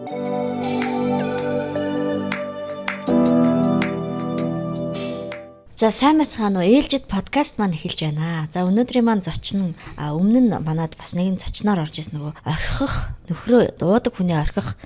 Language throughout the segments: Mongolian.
За сайн байцгаана уу? Ээлжид подкаст маань эхэлж байна. За өнөөдрийн маань зочин өмнө нь манад бас нэгэн зочноор орж ирсэн нөгөө орхих нөхрөө дуудаг хүний орхих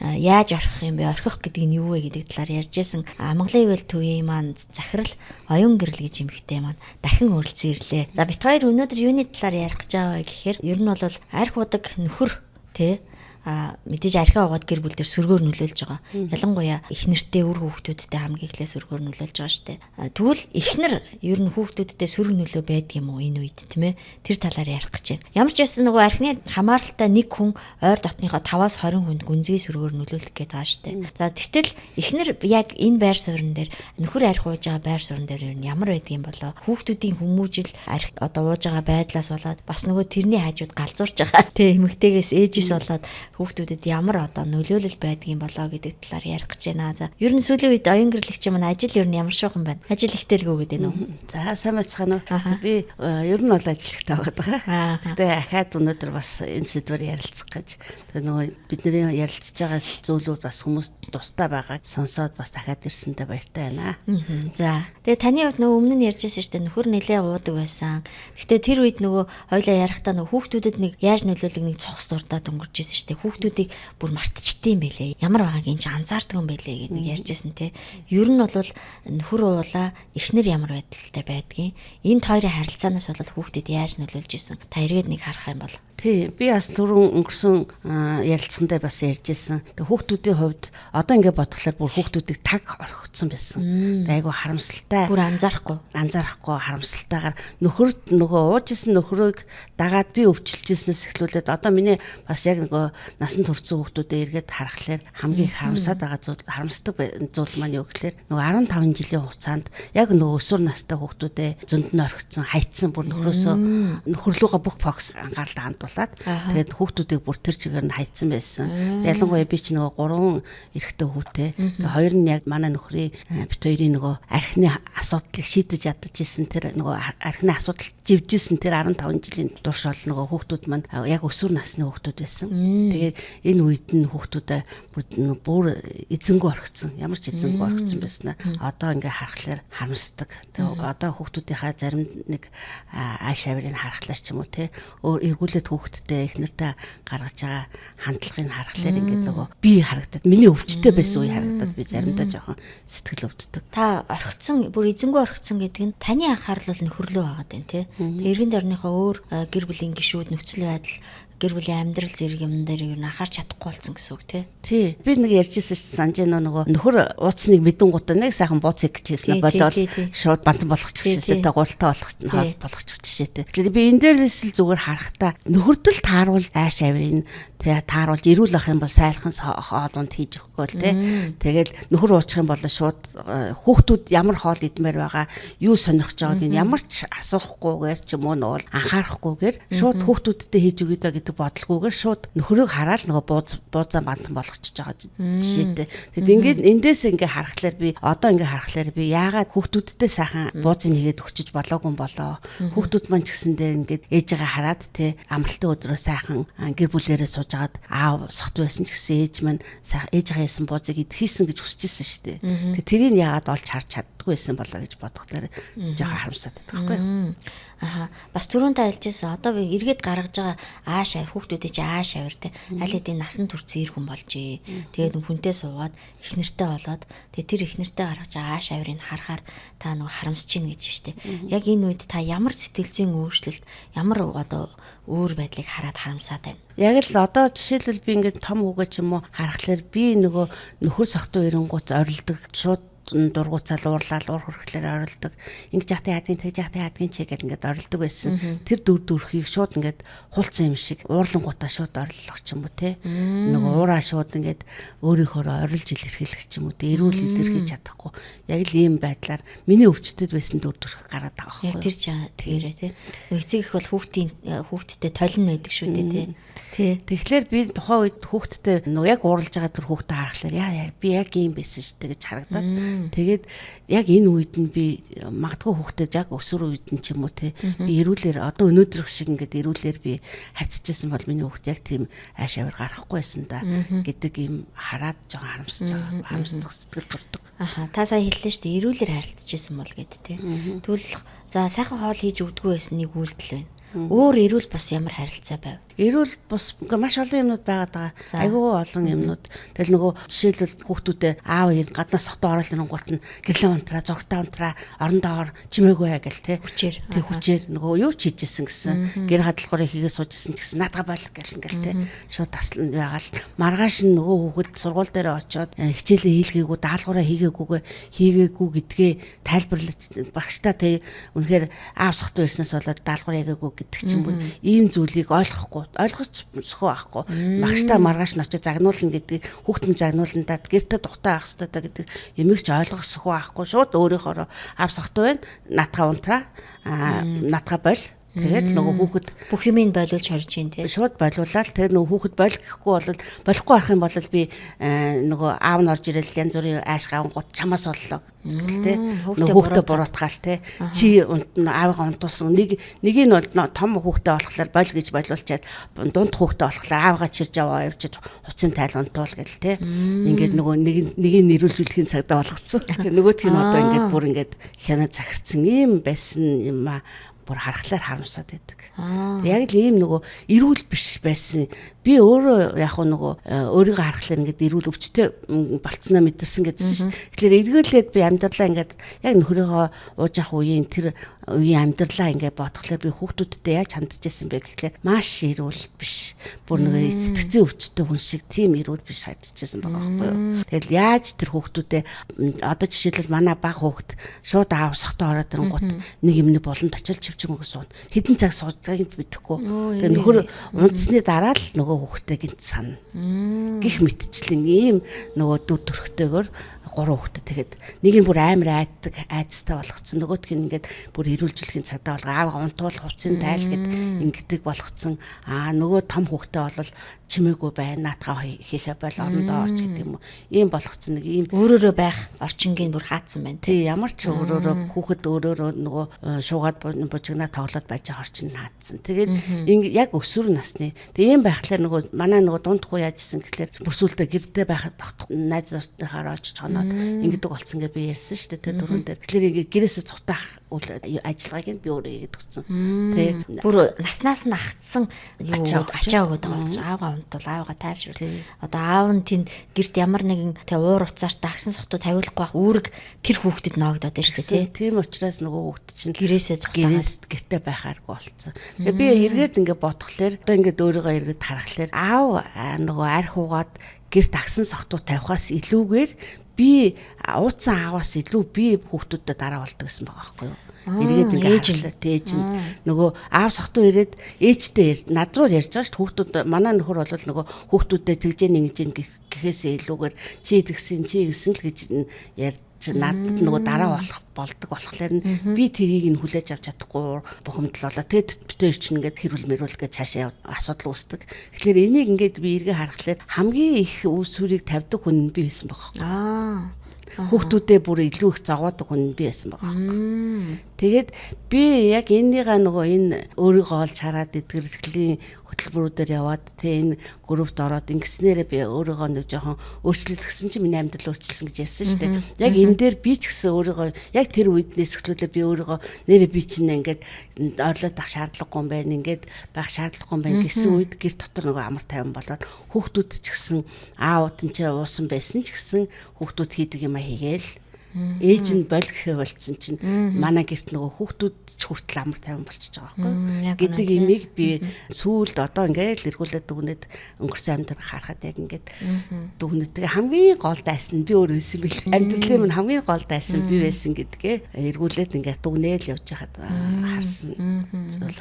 яаж орхих юм бэ? Орхих гэдэг нь юу вэ гэдэг талаар ярьж ирсэн. Монголын ивэл төвийн маань захирал оюун гэрэл гэж эмэгтэй маань дахин өрөлцөн ирлээ. За бит хоёр өнөөдөр юуны талаар ярих гэж байгаа вэ гэхээр ер нь бол арх удаг нөхөр тий мэдээж архиа угаад гэр бүл дээр сөргөөр нөлөөлж байгаа. Ялангуяа эхнэртэй үр хүүхдүүдтэй хамгийн эхлээ сөргөөр нөлөөлж байгаа шүү дээ. Тэгвэл эхнэр ер нь хүүхдүүдтэй сөрөг нөлөө байдаг юм уу энэ үед тийм ээ? Тэр талаар ярих гэж байна. Ямар ч байсан нөгөө архины хамааралтай нэг хүн ойр дотныхоо 5-аас 20 хүнд гүнзгий сөргөөр нөлөөлөх гээд байгаа шүү дээ. За тэгтэл эхнэр яг энэ байр суурин дээр нөхөр архи ууж байгаа байр суурин дээр ер нь ямар байдгийн болоо хүүхдүүдийн хүмүүжил архи одоо ууж байгаа байдлаас болоод бас нөгөө тэрний хажууд галзуурж байгаа. Тэ эмэгтэйгээс ээжээс болоод хүүхдүүдэд ямар одоо нөлөөлөл байдгийн болоо гэдэг талаар ярих гэж байна. За ер нь сүүлийн үед оюун гэрлэгч маань ажил ер нь ямар шуухан байна? Ажил ихтэйгүү гэдэг нь үү? За сайн байцгаана уу? Би ер нь бол ажилттай байгаа. Гэхдээ ахаад өнөөдөр бас энэ сэдвээр ярилцах гэж нөгөө бидний ярилцж байгаа зүйлүүд бас хүмүүс тустай байгааг сонсоод бас дахиад ирсэндээ баяртай байна. За тэгээ таны хувьд нөгөө өмнө нь ярьжсэн шүү дээ нөхөр нэлээ уудаг байсан. Гэхдээ тэр үед нөгөө хоёлаа ярихдаа нөгөө хүүхдүүдэд нэг яаж нөлөөлөг нэг цогц дурдаад өнгөрч ирсэн шүү дээ. Хүүхдүүдийг бүр мартчихдээ юм байлээ. Ямар байгааг энэ ч анзаардаг юм байлээ гэдэг нэг ярьжсэн те. Ер нь бол нөхөр уулаа эхнэр ямар байдалтай байдгийг энэ хоёрын харилцаанаас бол хүүхдэд яаж нөлөөлж исэн. Та эргээд нэг харах юм бол. Тий, би бас түрүүн өнгөрсөн ярилцсандаа бас ярьжсэн. Тэг хүүхдүүдийн хувьд одоо ингээд бодглохоор бүр хүүхдүүдийг таг орхигдсон байсан. Айгу харамсалтай. Бүр анзаарахгүй харамсалтайгаар нөхөрт нөгөө уужсэн нөхрөөг дагаад би өвчлөжсэнээс эхлүүлээд одоо миний бас яг нөгөө насан туршсан хүүхдүүдэд эргээд харахаар хамгийн их харамсаад байгаа харамсдаг зүйл маань юу гэхээр нөгөө 15 жилийн хугацаанд яг нөгөө өсвөр настай хүүхдүүдэд зөнд нь орхигдсон, хайцсан бүр нөхрөлөөгөө бүх фокус анхаарлаа тэгээд хүүхдүүдийг бүр тэр чигээр нь хайцсан байсан. Ялангуяа би ч нөгөө 3 эрэгтэй хүүтэй. Тэгээд хоёр нь яг манай нөхрийн бит хоёрын нөгөө архины асуудлыг шийдэж ядчихсэн тэр нөгөө архины асуудал живжсэн тэр 15 жилийн турш бол нөгөө хүүхдүүд маань яг өсвөр насны хүүхдүүд байсан. Тэгээд энэ үед нь хүүхдүүдээ бүр эзэнгүү орхисон. Ямар ч эзэнгүү орхисон байснаа одоо ингээ харахаар харамсдаг. Тэгээд одоо хүүхдүүдийнхаа зарим нэг ааш авирыг харахлаар ч юм уу те эргүүлээд хүүхдтэй эхнэртэй гаргаж байгаа хандлагыг харахаар ингээд нөгөө би харагдаад миний өвчтэй байсан үе харагдаад би заримдаа жоохон сэтгэл өвддөг. Та орхицсон бүр эзэнгүү орхицсон гэдэг нь таны анхаарал бол нөхөрлөө байгаад байна тий. Эргэн тойрныхоо өөр гэр бүлийн гишүүд нөхцөл байдал гэр бүлийн амьдрал зэрэг юм дээр юу анхаарч чадахгүй болсон гэсэн үг тий. Би нэг ярьжсэн санаж нөгөө нөхөр ууцныг мэдэн гутаа нэг сайхан бууцыг гэжсэн болоод шууд бантан болгочихжээ тэ гуралтай болгочихжээ тэ. Тэгэхээр би энэ дээрээс л зүгээр харахтаа нөхөрдөл тааруул ааш авийн тааруулж ирүүл ах юм бол сайлхан хоолунд хийж өгөхгүй л тэ. Тэгэл нөхөр уучих юм бол шууд хүүхдүүд ямар хоол идмээр байгаа юу сонирхож байгааг нь ямар ч асуухгүйгээр ч юм уу нуул анхаарахгүйгээр шууд хүүхдүүдтэй хийж өгöd гэдэг бодлогоогоор шууд нөхрийг хараад нөгөө буузаа бантан болгочихж байгаа жишээтэй. Тэгэд ингээд эндээс ингээ харахаар би одоо ингээ харахаар би яагаад хүүхдүүдтэй сайхан буузыг нэгээд өгчөж болоогүй юм болоо. Хүүхдүүд маань ч гэсэндээ ингээд ээжигээ хараад те амралтын өдрөө сайхан гэр бүлээрээ сууж агаад аав сохт байсан ч гэсэн ээж маань сайхан ээжигээ ясан буузыг идэхийсэн гэж хүсэжсэн шүү дээ. Тэг тэрийг яагаад олж харж чаддгүй байсан болоо гэж бодохлоор жоохон харамсаад байдаг байхгүй. Бас түрүүн та хэлжсэн одоо би эргээд гаргаж байгаа ааш авир хүүхдүүдээ чи ааш авир те аль хэдийн насан туршсан ир хүн болжээ. Тэгээд хүнтэй суугаад эхнэртэй болоод тэгээд тэр эхнэртэй гаргаж байгаа ааш авирыг харахаар та нөгөө харамсаж чинь гэж штэ. Яг энэ үед та ямар сэтгэл зүйн өөрчлөлт ямар одоо өөр байдлыг хараад харамсаад байна. Яг л одоо жишээлбэл би ингээд том хүүгээ ч юм уу харахаар би нөгөө нөхөр сохтуу ирэнгуут орилдог шууд дургуцаал уурлал уур хөрхлөөр орилдог. Ингэж яхтай яадгийн тэгж яхтай яадгийн ч гэдэг ингээд орилдог байсан. Тэр дүрхийг шууд ингээд хулцсан юм шиг уурлангуудаа шууд ориллох ч юм уу те. Нөгөө уураа шууд ингээд өөрийнхөө орилж илэрхийлэх ч юм уу те. Эрүүл илэрхийлж чадахгүй. Яг л ийм байдлаар миний өвчтөд байсан дүрх гараад байгаа байхгүй. Яг тэр ч тэгэрэ те. Эцэг их бол хүүхдтэй толин байдаг шүү дээ те. Тэгэхээр би тухайн үед хүүхдтэй нөгөө яг уурлж байгаа тэр хүүхдээ харахаар яа би яг ийм байсан шүү дээ гэж харагдаад Тэгээд яг энэ үед нь би магадгүй хүүхдэд яг өсвөр үед нь ч юм уу те би эрүүлэр одоо өнөөдрөх шиг ингээд эрүүлэр би харьцажсэн бол миний хүүхд яг тийм ааш авир гарахгүй байсан да гэдэг юм хараад жоохон харамсдаг сэтгэл төрдөг. Аха та сая хэллээ шүү дээ эрүүлэр харилцажсэн бол гэд те. Тэгвэл за сайхан хоол хийж өгдөггүй байсан нэг үйлдэл байна. Өөр эрүүл бас ямар харилцаа байв? Эрүүл бас маш олон юмнууд байгаад байгаа. Айгүй олон юмнууд. Тэгэл нөгөө жишээлбэл хүүхдүүдээ аав ир гаднаас хотоо ороод ирэнгуут нь гэрлээ унтраа, зургтаа унтраа, орондоогоор чимээгүй гэл те. Хүчээр нөгөө юу ч хийжсэн гэсэн. Гэр хадлахаараа хийгээ суужсэн гэсэн наадга бойл гэл ингээл те. Шууд таслан байгаал. Маргааш нь нөгөө хүүхэд сургууль дээр очиод хичээлээ хийлгээгүй, даалгавраа хийгээгүй гэдгээ тайлбарлаж багштай те үнэхээр аав сохтуу ирснээс болоод даалгавраа хийгээгүй гэдэг ч юм уу ийм зүйлийг ойлгохгүй ойлгож сөхөө байхгүй багштай маргааш нь очиж загнуулна гэдгийг хүүхдэн загнуулна гэртээ тухтай авах хэрэгтэй гэдэг ямиг ч ойлгох сөхөө байхгүй шууд өөрийнхөө авсахтай байна натга унтраа натга бол тэгээд нөгөө хүүхэд бүх юмыг бойлуулж харж ийн тий шууд бойлуулаад тэгээд нөгөө хүүхэд бойл гэхгүй бол болохгүй ах юм бол би нөгөө аав нь орж ирэл янз бүрийн ааш гавангууд чамаас боллоо тий хүүхдээ буруутгаал тий чи аавыгаа унтуулсан нэг нь бол том хүүхдээ болохоор бойл гэж бойлуулчаад дунд хүүхдээ болохоор аавыгаа чирж аваа явчих хуцын тайл унтуул гэл тий ингээд нөгөө нэг нэрүүлжүүлэхийн цагдаа болгоцсон нөгөөдг нь одоо ингээд бүр ингээд хянаа захирцсан ийм байсан юм аа бүр харахлаар харамсаад байдаг. Яг л ийм нөгөө эрүүл биш байсан. Би өөрөө яг нөгөө өөрийгөө харахлаар ингээд эрүүл өвчтэй болцсноо мэдэрсэн гэдсэн шүү дээ. Тэгэхээр эргүүлээд би амьдралаа ингээд яг нөхрөөгөө ууж авах үеийн тэр үеийн амьдралаа ингээд бодглохлоор би хүүхдүүдтэй яаж хандж байсан бэ гэхлээр маш эрүүл биш. Бүр нөгөө сэтгцэн өвчтэй хүн шиг тийм эрүүл биш хандж байсан байгаа байхгүй юу. Тэгэл яаж тэр хүүхдүүдээ одоо жишээлбэл манай баг хүүхд шууд аав сохтоо ороод ирэнгуут нэг юмны болонд очилж чимэг суун. Хэдэн цаг суужгааг мэдэхгүй. Тэгээ нөхөр унтсны дараа л нөгөө хүүхдээ гинт сана. Гих мэтчлэн ийм нөгөө дүр төрхтэйгээр 3 хүүхдээ тэгэхэд нэг нь бүр амар айцтай болгоцсон. Нөгөөх нь ингээд бүр эрүүлжүүлэхийн цагдаа болго аав унтуул хувцсын тайл гэд ингээд болгоцсон. Нөгөө том хүүхдээ бол чимээгүй байна. Наатгаа хийхэ бол орондоо орч гэдэг юм уу. Ийм болгоцсон нэг ийм өөрөөрөө байх орчингийн бүр хаацсан байна. Тий ямар ч өөрөөрөө хүүхэд өөрөөрөө нөгөө шуугаад бужигнаа тоглоод байж байгаа орчин хаацсан. Тэгээд яг өсвөр насны. Тэгээ ийм байхлаар нөгөө манай нөгөө дунд хуу яажсэн гэхлээр бүрсүүлдэ гэрдээ байхад найз нартайхаар очиж хоноод ингэдэг болцсон гэж би ярьсан шүү дээ. Тэр дөрөв дээр. Тэгэхээр ингээ гэрээсээ цутаах ажиллагааг нь би өөрөө хийгээд өгсөн. Тэ бүр наснаас нь агцсан ачаа өгöd байгаа болж аавгаа унтвал аавгаа тайвшруул. Одоо аав нь тэнд гэрт ямар нэгэн тэ уур уцаартай агсан сохтуу тавиулахгүй байх үүрэг тэр хүүхдэд ноогдоод байна шүү дээ. Тийм учраас нөгөө хүүхд чинь гэрээсээ гэртээ байхааргүй болцсон. Тэгээ би эргээд ингээ бодхолоор одоо ингээ өөрийгөө эргээд харахлаар аав нөгөө арх уугаад гэрт агсан сохтуу тавихаас илүүгээр би ууцсан ааваас илүү би хүүхдүүдэд дараа болдог гэсэн байгаа байхгүй юу? Эргээд ингээ ээж нь нөгөө аав сохтуу ирээд ээжтэй над руу ярьж байгаа шүү хүүхдүүд манай нөхөр бол нөгөө хүүхдүүдэд тэгжээ нэгж гэхээсээ илүүгээр чи гэсэн л гэж ярьж надад нөгөө дараа болдог болохоор би тэрийг нь хүлээж авч чадахгүй бухимдал болоо. Тэгэд битээр чинь ингээд хэрүүл мэрүүл гэж цаашаа асуудал үүсдэг. Тэгэхээр энийг ингээд би эргээ харахаар хамгийн их үүсвэрийг тавьдаг хүн нь би байсан байгаа. Хүүхдүүдээ бүр илүү их зогоодог хүн би байсан байгаа байхгүй. Тэгээд би яг энийгээ нөгөө энэ өөрийгөө олж хараад эдгэрлийн хөтөлбөрүүдээр яваад тэ энэ группт ороод ингэснээрээ би өөрийгөө нэг жоохон өөрчлөлтсөн чинь миний амьдрал өөрчлөсөн гэж ярьсан шүү дээ. Яг энэ дээр би ч гэсэн өөрийгөө яг тэр үед нэсгэлүүлээ би өөрийгөө нэрээ би чинь ингээд ойрлоод ах шаардлагагүй юм байна. Ингээд байх шаардлагагүй юм байна гэсэн үед гэр дотор нөгөө амар тайван болоод хүүхдүүд ч гэсэн аав тэнцээ уусан байсан ч гэсэн хүүхдүүд хийдэг юм хийгээл ээж нь боль гэхээ болцсон чинь манай гэрт нөгөө хүүхдүүд ч хүртэл амар тайван болчихж байгаа байхгүй гэдэг имийг би сүүлд одоо ингээд эргүүлээд дүгнээд өнгөрсөн амьд харахад яг ингээд дүгнээд тэгээ хамгийн гол дайсан би өөр байсан бил амьдралын минь хамгийн гол дайсан би байсан гэдгээ эргүүлээд ингээд дүгнээл явж хахад харсан зүйл.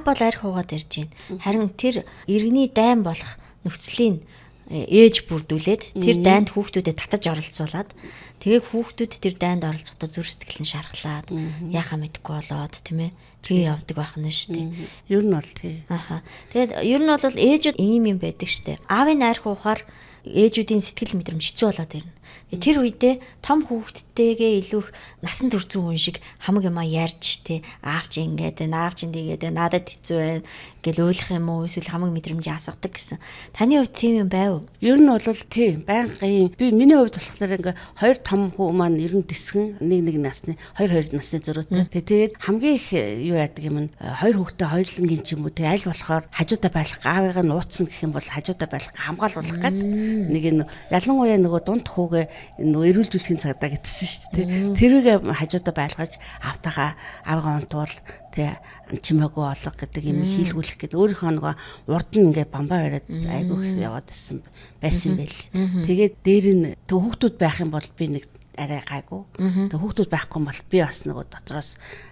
Бол арх хуугаад ирж байна. Харин тэр иргэний дайн болох нөхцөлийн ээж бүрдүүлээд тэр дайнд хүүхдүүдэд татаж оролцуулаад тэгээ хүүхдүүд тэр дайнд оролцохдоо зүр сэтгэл нь шархлаад яхаа мэдэхгүй болоод тийм ээ тэгээ явдаг байх нь шүү дээ. Ер нь бол тий. Тэгээд ер нь бол ээжүүд ийм юм байдаг шүү дээ. Аавын арх уухаар ээжүүдийн сэтгэл мэдрэмж хэцүү болоод ирнэ. Тэр үедээ том хүүхдтэйгээ илүү их насан турш хүн шиг хамаг юмаа ярьж те аав чи ингээд наав чи тийгээд надад хэцүү байна гэл ойлгох юм уу эсвэл хамаг мэдрэмжээ асгадаг гэсэн. Таны хувьд тийм юм байв уу? Ер нь бол тийм байнгын би миний хувьд болохоор ингээ хоёр том хүү маань ер нь дэсгэн нэг насны хоёр насны зөрүүтэй. Тэгээд хамгийн их юу яадаг юм нь хоёр хүүхдээ хоёулангийн ч юм уу тэг аль болохоор хажуудаа байлах аавыг нь ууцсан гэх юм бол хажуудаа байлах хамгаалуулах гэдэг нэг нь ялангуяа нөгөө дунд хүүгээ нөгөө эрүүлжүүлэхийн цагдаа гэсэн шүү дээ. Тэрийг хажуудаа байлгаж автагаа авгаа унтуул тэг чимээгүй олго гэдэг юм хийлгүүлэх гэдэг өөрийнхөө нөгөө урд нь ингээ бамбаа бариад айгүйх яваад байсан байл. Тэгээд дээр нь тэг хүүхдүүд байх юм бол би нэг арай гайгүй. Тэг хүүхдүүд байхгүй бол би бас нөгөө дотроос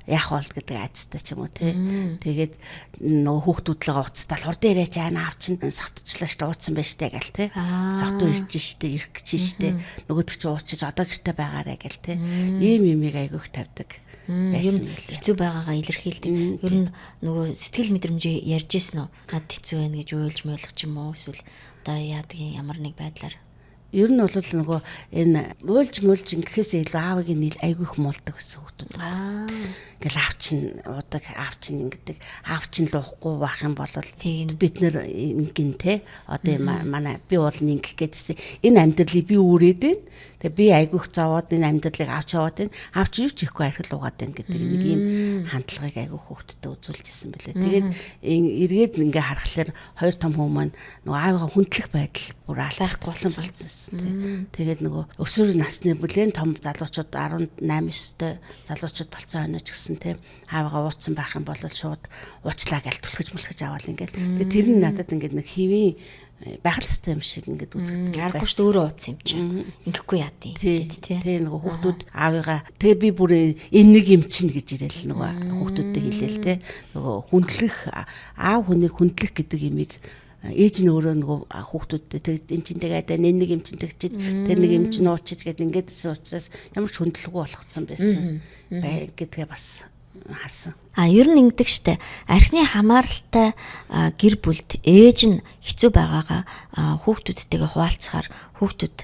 яах бол гэдэг айцтай ч юм уу тий. Тэгээд нөгөө хүүхдүүдлээ уцтал хурд ирээч аана аав чинь согтчлаа штэ ууцсан байж тээ гэл тий. Согтуу ирж штэ ирэх гэж штэ. Нөгөөдөг чи уучиж одоо гэртээ байгаарэ гэл тий. Ийм юмыг айгүйх тавьдаг. Юм хэцүү байгаагаа илэрхийлдэг. Ер нь нөгөө сэтгэл мэдрэмжээ ярьж ирсэн үү? Над хэцүү байна гэж уйлж мойлох ч юм уу эсвэл одоо яадгийн ямар нэг байдлаар ер нь бол нөгөө энэ муулж ингэхээс илүү аавыг нь айгүйх муулдаг гэсэн хүүхдүүд. Ингээл аав чинь удаг, аав чинь ингэдэг, аав чинь луухгүй байх юм бол бид нэр ингэн те одоо манай би бол ингэх гэдсэн энэ амьдралыг би үүрээд байна. Тэгээ би айгүйх зовоод энэ амьдралыг авч яваад байна. Аав чи юу ч ихгүй архил угаад байна гэдэг нэг юм хандлагыг айгүйх хүүхдэд үзүүлжсэн бэлээ. Тэгээд эргээд ингээ харахаар хоёр том хүмүүс маань нөгөө аавыгаа хүндлэх байдал бүр алаахгүй болсон. Тэгээд нөгөө өсвөр насны бүлээн том залуучууд 18 9-тэй залуучууд болцсон хойно ч гэсэн тийм аавыгаа ууцсан байх юм бол шууд уучлаа гэж түлхэж мөлхөж аваад ингээд. Тэгээд тэр нь надад ингээд нэг хэвийн байх л хэвээр юм шиг ингээд үзэгдэж байна. Аргач өөрөө ууцсан юм чинь. Ингэхгүй яа тийм нөгөө хүүхдүүд аавыгаа тэгээ би бүр энэ нэг юм чинь гэж ирээл нөгөө хүүхдүүдтэй хэлээл тийм нөгөө хүндлэх аав хүнийг хүндлэх гэдэг имийг ээж нь өөрөө нөгөө хүүхдүүдтэй тэгээд эн чинь тэгээд энэ нэг юм чинь тэгчихэд тэр нэг юм чинь уучиж гэдэг ингэдсэн учраас ямар ч хүндлэхгүй болгоцсон байсан бай гэдгээ бас харсан. Ер нь ингэдэг штэ. Архины хамааралтай гэр бүлд ээж нь хэцүү байгаагаа хүүхдүүдтэйгээ хуваалцахаар хүүхдүүд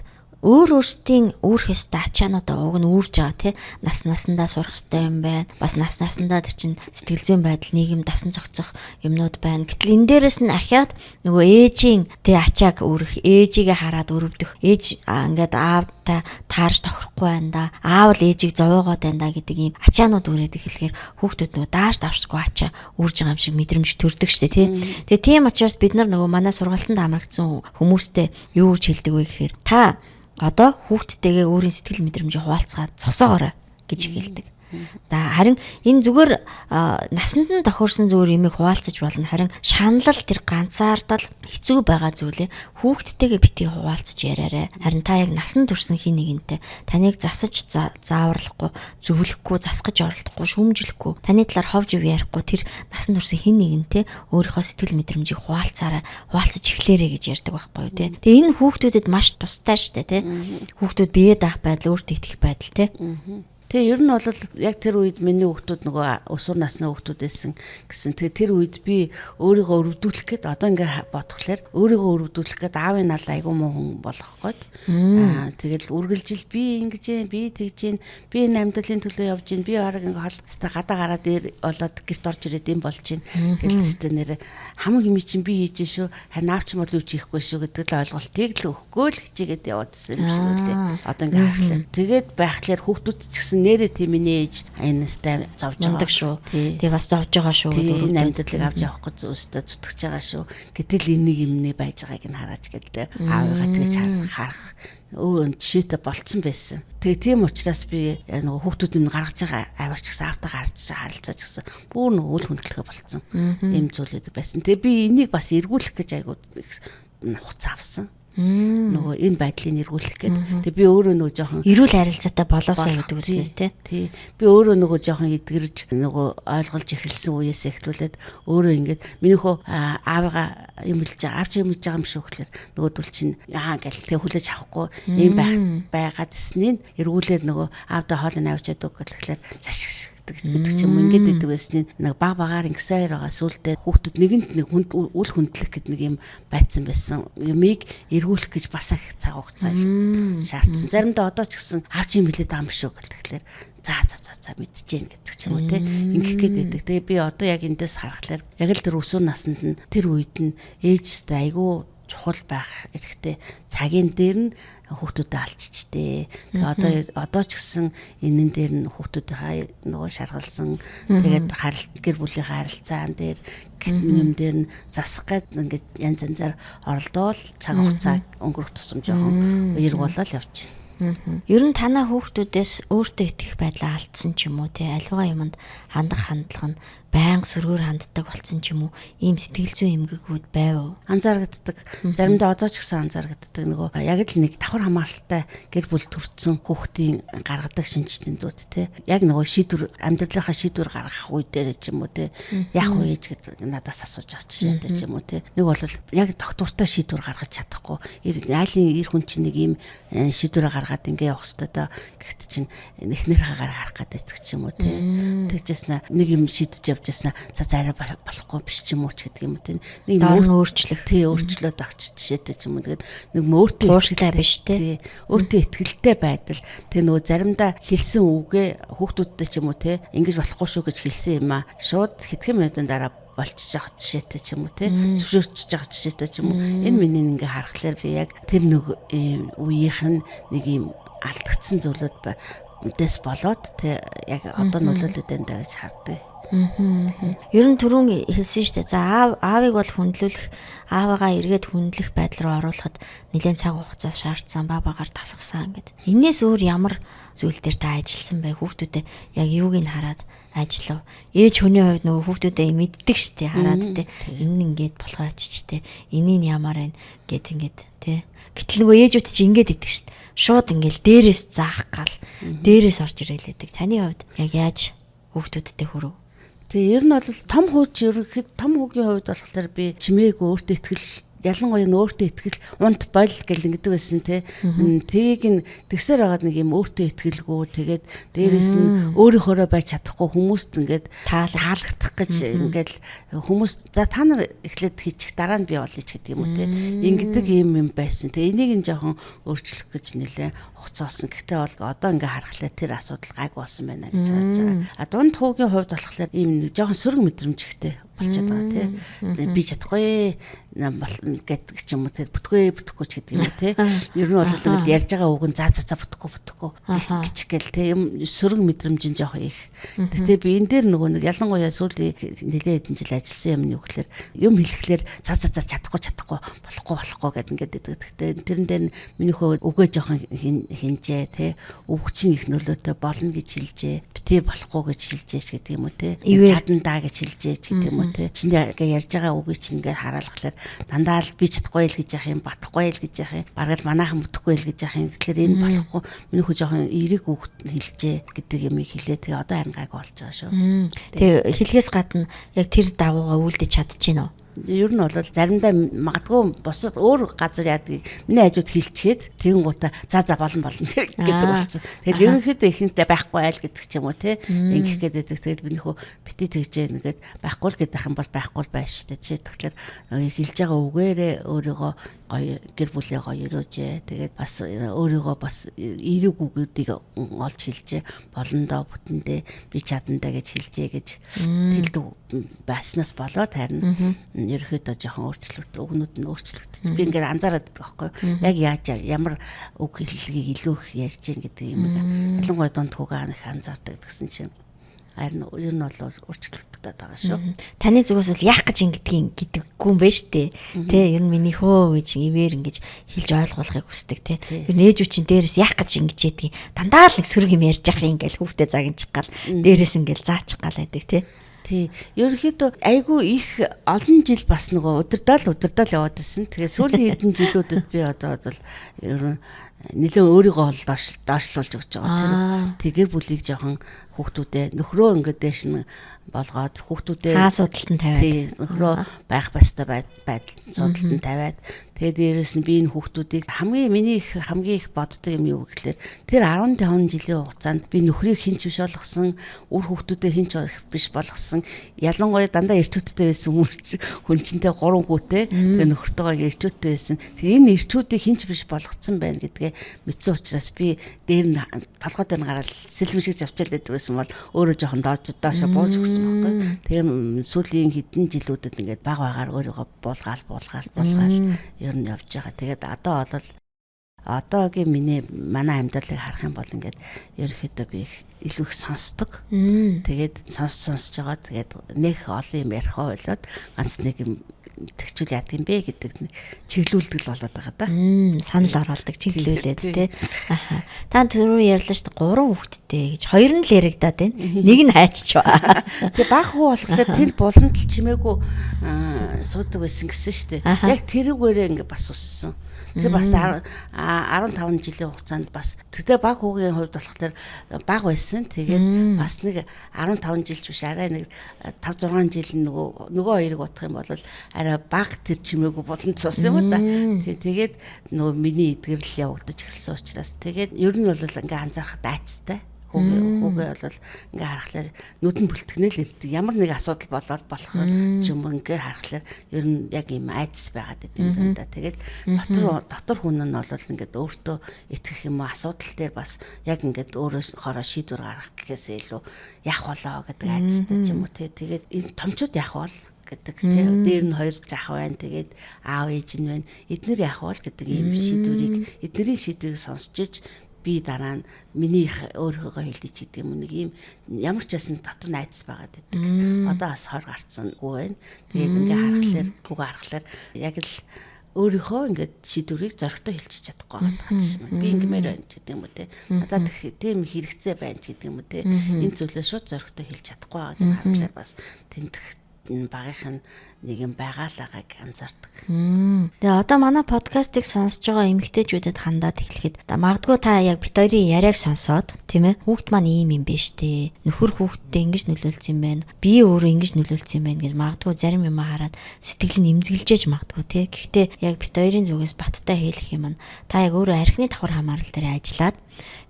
өөрсдийн үүрх ёстой ачаануудаа уг нь үүрж байгаа тий насандаа сурах ёстой юм байна. Бас насандаа тэр чин сэтгэл зүйн байдал нийгэм дасан зохицох юмнууд байна. Гэтэл энэ дээрээс нь ахиад нөгөө ээжийн тий ачааг үүрэх, ээжигээ хараад өрөвдөх. Ээж ингээд аавтай таарж тохирохгүй байна да. Аав л ээжийг зовоогоод байна да гэдэг ийм ачаанууд үрээд эхлэхээр хүүхдүүд нөгөө daаш давшгүй ачаа үрж байгаа юм шиг мэдрэмж төрдөг штэ тий. Тэгээ тийм учраас бид нар нөгөө манай сургалтанд хамрагдсан хүмүүстэй юу гэж хэлдэг вэ гэхээр та одоо хүүхдтэйгээ өөрийн сэтгэл мэдрэмжийг хуваалцгаад цосоогоорой гэж хэлдэг. За харин энэ зүгээр насанд нь тохиорсон зүгээр юмыг хуваалцаж болно. Харин шаналл тэр ганцаардал хэцүү байгаа зүйлээ хүүхдтэйгээ битгий хуваалцаж яриарай. Харин та яг насанд турсан хин нэгэнтэй таныг засаж зааварлахгүй, зөвлөхгүй, засгаж оролдохгүй, шүүмжлэхгүй, таны талаар хов жив ярихгүй тэр насанд турсан хин нэгэнтэй өөрийнхөө сэтгэл мэдрэмжийг хуваалцаарай, хуваалцаж эхлээрэй гэж ярьдаг байхгүй юу те. Тэгээ энэ хүүхдүүдэд маш тустай штэ те. Хүүхдүүд бие даах байдал, өөртөө итгэх байдал те. Тэгээ ер нь бол яг тэр үед миний хүүхдүүд нөгөө өсвөр насны хүүхдүүд байсан гэсэн. Тэгээ тэр үед би өөрийгөө өрөвдүүлэх гээд одоо ингээ бодхолоор өөрийгөө өрөвдүүлэх гээд аавын нал айгуу муу хүн болох гээд. Тэгэл үргэлжил би ингэж би тэгж би энэ амьдралын төлөө явж гин би арга ингээ холбостой гадаа гараад дээр болоод гэрт орж ирээд юм болж гин. Гэлцтэй нэр хамаг юм чинь би хийж шүү. Харин аав ч юм бол юу ч хийхгүй шүү гэдэг л ойлголтыг л өгөхгүй л хичээгээд яваадсэн юм шиг үлээ. Одоо ингээ харахлаа. Тэгээд байхлаар хүүхдүүд ч гэсэн нэрээ тийм миний ээж аянастай зовж байгаа шүү. Тэгээ бас зовж байгаа шүү. Энэ амьдралыг авч явах гэж зөөстэй зүтгэж байгаа шүү. Гэтэл энийг юмнээ байж байгааг нь хараач гэдэг аавыгаа тэгж харах жишээтэй болцсон байсан. Тэгээ тийм учраас би нөгөө хүүхдүүд юм гаргаж байгаа аваарч гэсэн автаа гарч харилцаж гэсэн бүр нөгөө үл хүндлэхэ болцсон. Ийм зүйлүүд байсан. Тэгээ би энийг бас эргүүлэх гэж айгуу хугацаа авсан. Нөгөө энэ байдлыг эргүүлэх гээд. Тэгээ би өөрөө нөгөө жоохон эрүүл харилцаатай болоосоо гэдэг үгнээс тий. Би өөрөө нөгөө жоохон эдгэрж нөгөө ойлгуулж эхэлсэн үеэс эхлүүлээд өөрөө ингээд минийхөө аавыгаа юм хэлж байгаа, аав чи юм хэлж байгаа юм шүү гэхэлэр нөгөөдөл чинь яа гэл тэгээ хүлээж авахгүй ийм байгаад иснийг эргүүлээд нөгөө аавдаа хоолны авчаад үг гэхэлэр зашиг гэдэг ч юм уу ингээд идэг байсны нэг багаар ингэсэн байгаа сүултээ хүүхдүүд нэгэнд нэг үл хүндлэх гэдэг нэг юм байцсан байсан. Юмыг эргүүлэх гэж бас их цаг хугацаа шаардсан. Заримдаа одоо ч гэсэн авч юм билээд байгаа юм шүү гэхлээр за мэдчихээн гэдэг ч юм уу те ингэх гээд байдаг. Тэгээ би одоо яг эндээс харахаар яг л тэр өсвөр наснд нь тэр үед нь ээжтэй айгүй чухал байх эрэхтэй цагийн дээр нь хүүхдүүдэд алччтэй. Тэгээ одоо ч гэсэн энэн дээр нь хүүхдүүдийнхаа нөгөө шаргалсан тэгээд гэр бүлийн харилцаан дээр юм дээр нь засах гээд ингээд янз янзаар оролдоол цаг хугацаа өнгөрөх тусам жоохон уярг болол явж байна. Ер нь танаа хүүхдүүдээс өөртөө итгэх байдлаа алдсан ч юм уу те аливаа юмд хандах хандлага нь байнга сөргөөр ханддаг болсон ч юм уу ийм сэтгэл зүйн эмгэгүүд байв. Анзаарэгддэг. Заримдаа одоо ч гэсэн анзаарэгддэг нөгөө яг л нэг давхар хамааралтай гэр бүл төрсэн хүүхдийн гаргадаг шинжтэлүүд те. Яг нөгөө шийдвэр амьдралынхаа шийдвэр гаргах үе дээр ч юм уу те. Яах вэ гэж надаас асууж байгаа жишээтэй ч юм уу те. Нэг бол яг доктортой шийдвэр гаргаж чадахгүй. Айлын эр хүн чинь нэг ийм шийдвэрээ гаргаад ингээ явах хэрэгтэй доо. Гэхдээ чинь эхнэрийнхээ гараа харах гэдэг ч юм уу те. Тэгжсэн нэг юм шийдэж явжсна за арай болохгүй биш ч юм уу ч гэдэг юм те. Нэг өөрчлөх. Тий өөрчлөөд авч жишээтэй ч юм уу. Тэгээд нэг өөртөө итгэлтэй биш те. Өөртөө итгэлтэй байдал тэр нөгөө заримдаа хэлсэн үгээ хүүхдүүдтэй ч юм уу те. Ингэж болохгүй шүү гэж хэлсэн юм аа. Шууд хэдхэн минутын дараа болчихж байгаа жишээтэй ч юм уу те зөвшөөрчж байгаа жишээтэй ч юм уу энэ миний ингээ харахаар би яг тэр нэг үеийнх нь нэг юм алдагдсан зүйлүүд дэс болоод те яг одоо нөлөөлөд байна даа гэж харддаг. Ер нь түрүүн хэлсэн шүү дээ. За аавыг бол хүндлүүлэх, аавыгаа эргээд хүндлэх байдал руу оруулахад нэлээд цаг хугацаа шаардсан, бабагаар тасгасан гэдэг. Энээс өөр ямар зүйл дээр та ажилласан бай? Хүүхдүүдэд яг юуг нь хараад ажиллав? Ээж хүний хувьд нөгөө хүүхдүүдэд мэддэг шүү дээ. Хараад те энэ ингээд болохоо ч те энийг ямар байна гэд ингээд те. Гэтэл нөгөө ээжүүд чи ингээд идэг шүү дээ. Шууд ингээл дээрээс заах гал дээрээс орж ирээлээдэг. Таны хувьд яг яаж хүүхдүүдтэй хүрв? Тэгээ ер нь бол том хууч ерөнхийд том хүүгийн хувьд болохоор би чимээг өөртөө итгэл ялангуяа өөртөө итгэл унт бол гэл ингэдэг байсан те. Тэрийг нь тэгсээр байгаад нэг юм өөртөө итгэлгүй тэгээд дээрэс нь өөрийнхөөрөө байж чадахгүй хүмүүст ингээд таалагдах гэж ингээд хүмүүс за та нар эхлээд хийчих дараа нь би олъё ч гэдэг юм уу те. Ингэдэг юм байсан. Тэгээ энийг нь жоохон өөрчлөх гэж нэлээ хугацаа болсон. Гэхдээ бол одоо ингээ харахлаа тэр асуудал гайгүй болсон байна гэж харж байгаа. А дунд хүүгийн хувьд болохоор ийм нэг жоохон сөрөг мэдрэмжтэй болчиход байгаа те. Би чадахгүй гэдэг ч юм уу те бүтгэхгүй ч гэдэг юм уу те. Ер нь бол ингээд ярьж байгаа үг нь за бүтгэхгүй гिचгэл те юм сөрөг мэдрэмж нь жоохон их. Тэгтээ би энэ дээр нөгөө нэг ялангуяа сүүлийн нэлээд хэдэн жил ажилласан юм юу гэхээр юм хэлэхлээр за чадахгүй болохгүй гэдэг ингээд байдаг. Тэгтээ тэрэн дээр миний хөө үгээ жоохон хинжээ те үг чинь их нөлөөтэй болно гэж хэлжээ. Битээ болохгүй гэж хэлжээ ч гэдэг юм уу те. Чадандаа гэж хэлжээ ч гэдэг юм уу те. Чинь ингээ ярьж байгаа үгийг чинь ингээ хараалхлаар дандаа л би чадахгүй л гэж яах юм, батхгүй л гэж яах юм. Бараг л манайхан бүтэхгүй л гэж яах юм. Тэгэхээр энэ болохгүй миний хөө жоохон эерэг үг хэлжээ гэдэг юм хэлээ. Тэгээ одоо харин гайг болж байгаа шүү. Тэгээ хэлхээс гадна яг тэр давуугаа үлдэж чадчихэв нөө. Ер нь бол заримдаа магадгүй бусад өөр газар яадаг миний хажууд хилчгээд тэгэн гутаа за болно гэдэг болсон. Тэгэл ерөнхийдөө ихэнтэй байхгүй айл гэдэг ч юм уу те ингэх гээд байдаг. Тэгэл би нөхөө бити тэгжээ нэгээд байхгүй л гэдэг юм бол байхгүй л байж штэ. Жишээ тэгэхээр хилж байгаа үгээрээ өөрийгөө гоё гэр бүлээ гоё өрөөжээ. Тэгээд бас өөрийгөө бас эерэг үгүүдийг олж хилжээ. Болондоо бүтэндээ би чадандаа гэж хилжээ гэж хэлдэг байснаас болоод харин ерөөхдөө жоохон өөрчлөгдөв. Үгнүүд нь өөрчлөгдөв. Би ингээд анзаараад байгаа байхгүй. Яг яаж ямар үг хэллэгийг илүү их ярьж гин гэдэг юм аа. Ялангуяа дунд хүүгээ их анзаардаг гэсэн чинь харин ер нь бол өөрчлөгдөд байгаа шүү. Таны зүгээс бол яах гэж ингэдгийг гэдэггүй юм байна штэ. Тэ ер нь миний хөө гэж ивэр ингэж хэлж ойлгуулахыг хүсдэг те. Ер нь ээжүү чинь дээрээс яах гэж ингэж ядгийг дандаа л нэг сөрөг юм ярьж яах юм ингээл хүүхдээ загинчих гал дээрээс ингээл заачих гал байдаг те. Тий. Ерөнхийдөө айгүй их олон жил бас нөгөө удирдаал яваад байсан. Тэгээ сүүлийн хэдэн жилүүдэд би одоо бол ер нь нэлээ өөрийгөө доошлуулж өгч байгаа. Тэр гэр бүлийг жоохон хүүхдүүдээ нөхрөө ингээд дээш нь болгоод хүүхдүүдээ хаа судалтанд тавиад нөхрөө байх баста байдал судалтанд тавиад тэгээд дээрэс нь би энэ хүүхдүүдийг хамгийн их боддог юм юу гэхэлэр тэр 15 жилийн хугацаанд би нөхрийг хинч биш болгосон, үр хүүхдүүдээ хинч биш болгосон, ялангуяа дандаа эрчүүдтэй байсан хүн чинтэй 3 хүүтэй тэгээд нөхөртөөгөө эрчүүдтэй байсан. Тэгээд энэ эрчүүдийг хинч биш болгоцсон байна гэдгээ мэдсэн учраас би дээр нь толгой дээр нь гараад сэлмшиг завчаал байдаг байсан бол өөрөө жоохон доошоо бууж өгсөн байхгүй. Тэгээ сүүлийн хэдэн жилүүдэд ингээд баг багаар өөрийгөө буулгаал ер нь явж байгаа. Тэгээд одоогийн манай амьдралыг харах юм бол ингээд ерөөхдөө би илүү их сонсдог. Тэгээд сонсож байгаа. Тэгээд нэг олон юм ярих ойлоод ганц нэг юм тэгчүүл яадаг юм бэ гэдэг чиглүүлдэг л болоод байгаа да. Санал оруулдаг чиглүүлээд тий. Аха. Та түрүү ярьлаа шүү дээ 3 хүүхэдтэй гэж. 2 нь л яригадаад байна. Нэг нь хайччихва. Тэгээ баг хүү болохоор тэр буланд л чимээгүй суудаг байсан гэсэн шүү дээ. Яг тэрүүгээрээ ингээ бас уссан. Тэгээ бас 15 жилийн хугацаанд бас тэгтээ баг хүүгийн хувьд болохоор баг байсан. Тэгээд бас нэг 15 жилч биш арай нэг 5-6 жил нөгөө хоёрыг бодох юм бол арай баг тэр чимээгүй болон цус юм да. Тэгээд нөгөө миний эдгэрэл явагдаж эхэлсэн учраас тэгээд ер нь бол ингээ анзаарах дайцтай. Хүүгээ бол ингээ харахаар нүдэн бүлтгэнэл ирдэг. Ямар нэг асуудал болоод болох юм ингээ харахаар ер нь яг юм айдас байгаад идэв юм да. Тэгээд дотор хүн нь бол ингээд өөртөө итгэх юм асуудал дээр бас яг ингээд өөрөөсөө шийдвэр гаргах гэхээсээ илүү яах болоо гэдэг айдастай юм уу те. Тэгээд энэ томчууд яах бол гэдэг тийм дээр нь 2 жах байна. Тэгээд аав ээж нь байна. Эднэр яах бол гэдэг ийм эднэрийн шийдвэрийг сонсч иж би дараа нь миний өөрийнхөө хэлдэж гэдэг юм нэг ийм ямар ч байсан дотор найдас байгаад байдаг. Одоо бас 20 гарцсангүй байна. Тэгээд ингээ харахаар яг л өөрийнхөө ингээд шийдвэрийг зоригтой хэлчих чадахгүй байгаа юм. Би ингэмээр байна гэдэг юм уу те. Надад тийм хэрэгцээ байна гэдэг юм уу те. Энэ зүйлээ шууд зоригтой хэлж чадахгүй байгаа гэж харахаар бас тэнтэх багийнх нь нэг юм байгаалаагааг анзаардаг. Тэгээ одоо манай подкастыг сонсож байгаа эмэгтэйчүүдэд хандаад хэлэхэд магадгүй та яг бит хоёрын яриаг сонсоод тийм ээ хүүхд маань ийм юм биш дээ. Нөхөр хүүхдтэй ингэж нөлөөлсөн юм байна. Би өөрөө ингэж нөлөөлсөн юм байна гэж магадгүй зарим юм хараад сэтгэл нь эмзэглжээж магадгүй тий. Гэхдээ яг бит хоёрын зүгээс баттай хэлэх юм нь та яг өөрөө архины давхар хамаарал дээр ажиллаад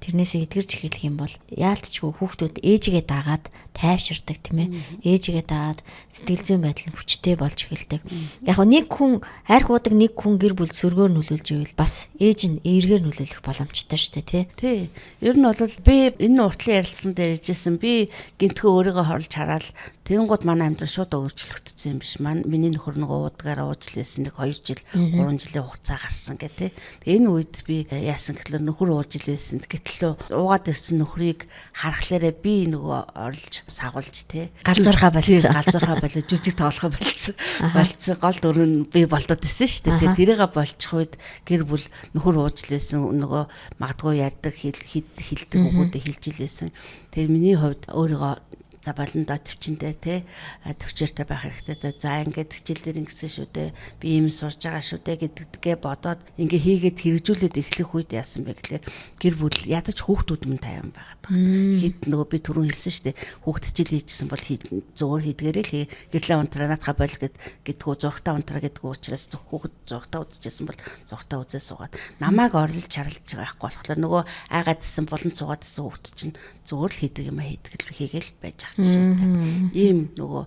тэрнээсээ эдгэрч эхлэх юм бол яалтчгүй хүүхдүүд ээжигээ дагаад тайвширдаг тийм ээ. Ээжигээ дагаад сэтгэл зүйн байдал нь хүчтэй болж эхэлдэг. Яг нэг хүн арх удаг нэг хүн гэр бүл сөргөөр нөлөөлж ивэл бас ээж нь эргээр нөлөөлөх боломжтой шүү дээ тий. Ер нь бол би энэ уртлын ярилцсан дээр ижсэн би гинтгөө өөрийгөө хорлж хараад тэнгууд манай амьдрал шууд өөрчлөгдсөн юм биш. Миний нөхөр нөгөө уудгаараа уучлээсэн нэг 2 жил 3 жилийн хугацаа гарсан гэх тий. Энэ үед би яасан гэхлээр нөхөр уучлээсэн гэтэл уугаад ирсэн нөхрийг харахлаараа би нөгөө орлж сагуулж тий. Галзуурхаа болоод жүжиг тоглохоо болцсон. Гол дүр нь би болдод исэн шүү дээ. Тэрийг болчих үед гэр бүл нөхөр уучлээсэн нөгөө магадгүй ярьдаг хилдэг өгөөдөө хэлж илээсэн. Тэгээ миний хувьд өөрийгөө за баландаа төвчөндөө те төвчээртэй байх хэрэгтэй. За ингээд хичээл дээр ингэсэн шүү дээ. Би ийм сурж байгаа шүү дээ гэдгээ бодоод ингээ хийгээд хэрэгжүүлээд эхлэх үед яасан бэ гэхлээр гэр бүл ядаж хүүхдүүд мөн тайван байгаад байна. Хит нөгөө би түрүүн хэлсэн шүү дээ. Хүүхд хичээл хийжсэн бол зөөр хийдгээрээ л гэрлээ унтраа наатха бол гэдгүү зургтаа унтраа гэдгүү учраас хүүхд зургтаа үзчихсэн бол зургтаа үзээ суугаад намайг орлож чарлаж байгаа байхгүй болохоор нөгөө айгаадсэн болон цугаадсэн хүүхд чинь зөөр л хийдэг юм хийгээл байж байгаа жишээтэй. Ийм нөгөө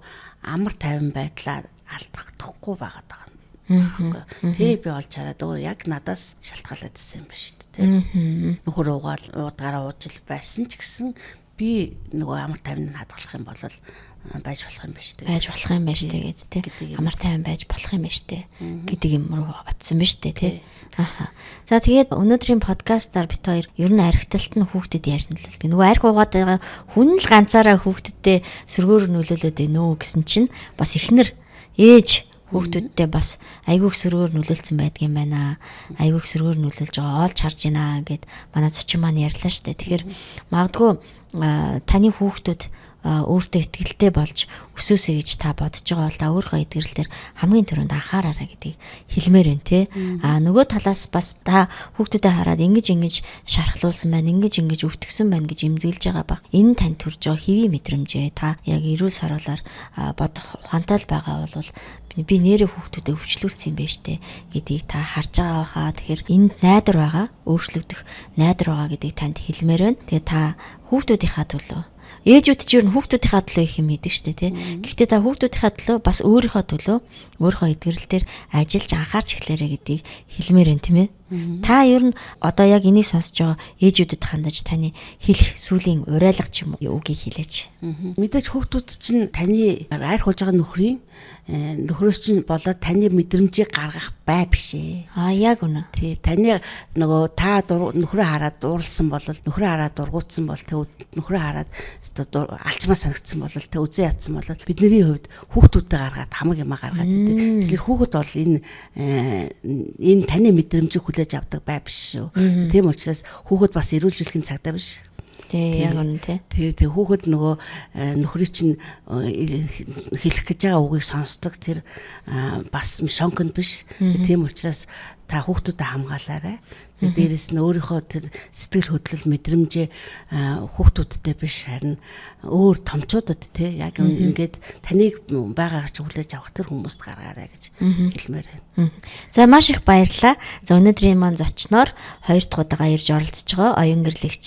амар тайван байдлаар алдахгүй байгаад байгаа. Тэ би олж хараад яг надаас шалтгаалаад ирсэн юм ба шүү дээ. Нөхөр уудгаараа уужил байсан ч гэсэн би нөгөө амар тайван хадгалах юм бол байж болох юм ба шүү дээ. Байж болох юм ба шүү дээ гэж тий. Амар тайван байж болох юм ба шүү дээ гэдэг юм руу очсон ба шүү дээ тий. Аха. За тэгээд өнөөдрийн подкастаар бит хоёр ер нь архиталт нь хүүхдэд яаж нөлөөлдөг. Нөгөө арх угаад байгаа хүн л ганцаараа хүүхдэдээ сөргөөр нөлөөлөд байна уу гэсэн чинь бас эхнэр ээж хүүхдүүдтэй бас айгүйх сөргөөр нөлөөлсөн байдаг юм байна. Айгүйх сөргөөр нөлөөлж байгаа олж харж байна гэд манай зочин маань ярьлаа шүү дээ. Тэгэхээр магадгүй таны хүүхдүүд өөртөө итгэлтэй болж өсөөсэй гэж та бодож байгаа бол та өөрийнхөө эдгэрэл дээр хамгийн түрүүнд анхаараарай гэдгийг хэлмээр байна те. Нөгөө талаас бас та хүүхдүүдэд хараад ингэж шархлуулсан байна, ингэж өвтгсөн байна гэж эмзэглэж байгаа ба. Энэ тань төрж байгаа хэвийн мэдрэмжээ та яг эрүүл саруулаар бодох ухаантай л байгаа бол би нэрээ хүүхдүүдэд өвчлүүлсэн юм байна штэ гэдгийг та харж байгаа хаа. Тэгэхээр энд найдар байгаа, өөрчлөгдөх найдар байгаа гэдгийг танд хэлмээр байна. Тэгээ та хүүхдүүдийнхаа төлөө ээжүүд ч ер нь хүүхдүүдийнхаа төлөө их юм хийдэг штэ тий. Гэхдээ та хүүхдүүдийнхаа төлөө бас өөрийнхөө төлөө өөрийнхөө эдгэрэл дээр ажиллаж анхаарч эхлээрэй гэдгийг хэлмээр байна тийм ээ. Та ер нь одоо яг энийг сонсож байгаа ээжүүдэд хандаж таны хэлэх сүлийн уриалга ч юм уу үгийг хэлээч. Мэдээж хүүхдүүд чинь таны айр хулж байгаа нөхрөөс чинь болоод таны мэдрэмжийг гаргах бай биш ээ. Яг үнэ. Тий, таны нөгөө та нөхрөө хараад дууралсан бол нөхрөө хараад дургуутсан бол нөхрөө хараад алчмаа санагдсан бол тэ үзээ ядсан бол бидний хувьд хүүхдүүдэд гаргаад хамаг юмаа гаргаад идэв. Тэгэхээр хүүхэд бол энэ таны мэдрэмжийг хүлээж авдаг бай биш шүү. Тийм учраас хүүхэд бас эрүүлжүүлэхийн цагдаа биш. Тий, яг үнэ тий. Тэгээ хүүхэд нөгөө нөхрийг чинь хэлэх гэж байгаа үгийг сонсдог тэр бас шонконд биш. Тийм учраас та хүүхдүүдэд хамгаалаарай. Тэгээ дээрэс нь өөрийнхөө тэр сэтгэл хөдлөл мэдрэмжээ хүүхдүүдтэй биш харин өөр томчуудад тий яг ингээд таныг байгаагаар ч хүлээж авах тэр хүмүүст гаргаарай гэж хэлмээр байна. За маш их баярлалаа. За өнөөдрийн маань зочноор 2 дахь удаага ирж оролцож байгаа оюун гэрлэгч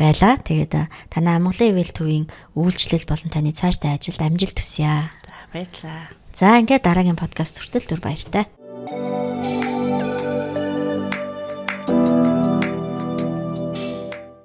байлаа. Тэгээд танай Амгалан ивэл төвийн үйлчлэл болон таны цаашдаа ажилд амжилт хүсье. Баярлалаа. За ингээд дараагийн подкаст хүртэл түр баяртай.